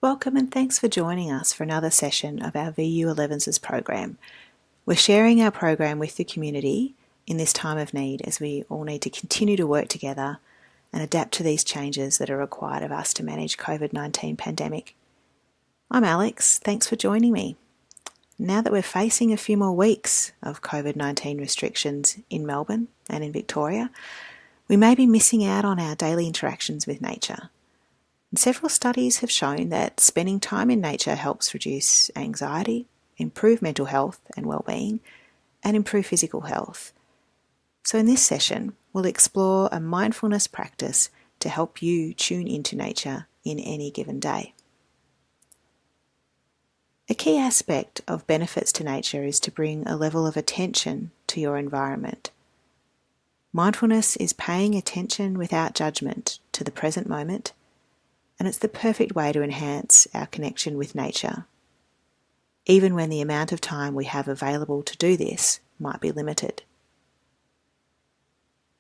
Welcome and thanks for joining us for another session of our VU Elevenses program. We're sharing our program with the community in this time of need as we all need to continue to work together and adapt to these changes that are required of us to manage COVID-19 pandemic. I'm Alex, thanks for joining me. Now that we're facing a few more weeks of COVID-19 restrictions in Melbourne and in Victoria, we may be missing out on our daily interactions with nature. And several studies have shown that spending time in nature helps reduce anxiety, improve mental health and well-being, and improve physical health. So in this session, we'll explore a mindfulness practice to help you tune into nature in any given day. A key aspect of benefits to nature is to bring a level of attention to your environment. Mindfulness is paying attention without judgment to the present moment, and it's the perfect way to enhance our connection with nature, even when the amount of time we have available to do this might be limited.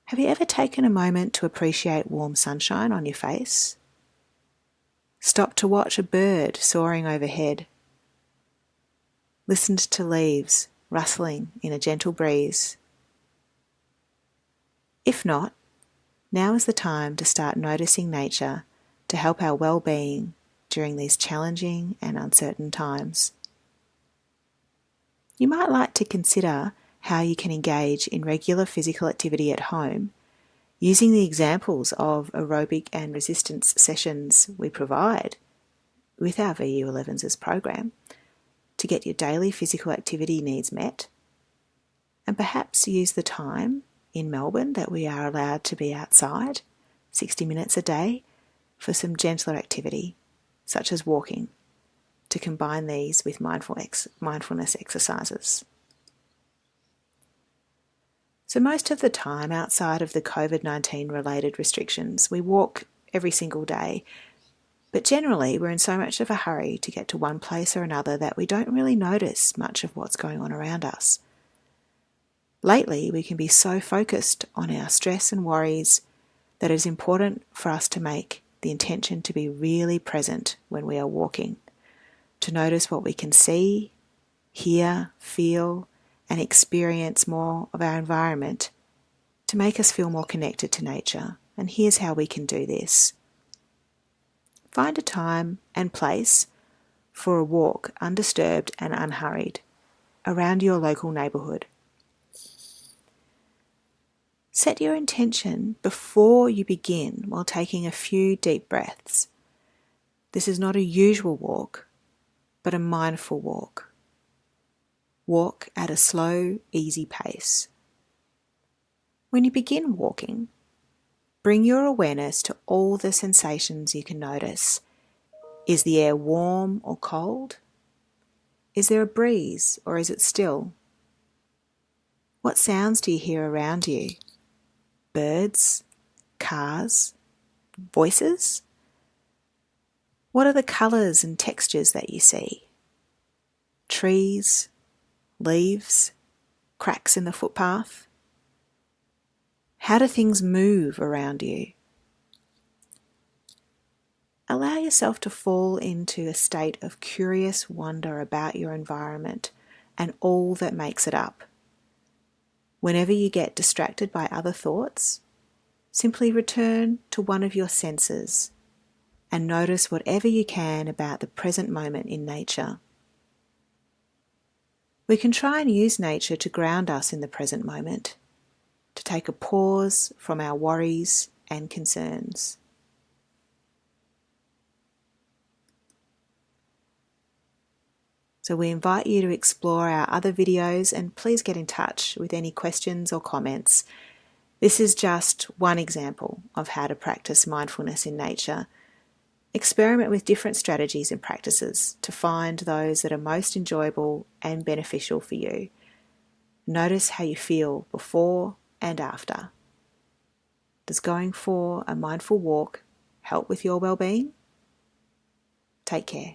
Have you ever taken a moment to appreciate warm sunshine on your face? Stop to watch a bird soaring overhead? Listened to leaves rustling in a gentle breeze? If not, now is the time to start noticing nature to help our well-being during these challenging and uncertain times. You might like to consider how you can engage in regular physical activity at home using the examples of aerobic and resistance sessions we provide with our VU Elevenses program to get your daily physical activity needs met, and perhaps use the time in Melbourne that we are allowed to be outside 60 minutes a day for some gentler activity, such as walking, to combine these with mindfulness exercises. So most of the time, outside of the COVID-19 related restrictions, we walk every single day, but generally we're in so much of a hurry to get to one place or another that we don't really notice much of what's going on around us. Lately, we can be so focused on our stress and worries that it is important for us to make the intention to be really present when we are walking, to notice what we can see, hear, feel, and experience more of our environment to make us feel more connected to nature. And here's how we can do this. Find a time and place for a walk undisturbed and unhurried around your local neighbourhood. Set your intention before you begin while taking a few deep breaths. This is not a usual walk, but a mindful walk. Walk at a slow, easy pace. When you begin walking, bring your awareness to all the sensations you can notice. Is the air warm or cold? Is there a breeze or is it still? What sounds do you hear around you? Birds, cars, voices? What are the colours and textures that you see? Trees, leaves, cracks in the footpath? How do things move around you? Allow yourself to fall into a state of curious wonder about your environment and all that makes it up. Whenever you get distracted by other thoughts, simply return to one of your senses and notice whatever you can about the present moment in nature. We can try and use nature to ground us in the present moment, to take a pause from our worries and concerns. So we invite you to explore our other videos and please get in touch with any questions or comments. This is just one example of how to practice mindfulness in nature. Experiment with different strategies and practices to find those that are most enjoyable and beneficial for you. Notice how you feel before and after. Does going for a mindful walk help with your well-being? Take care.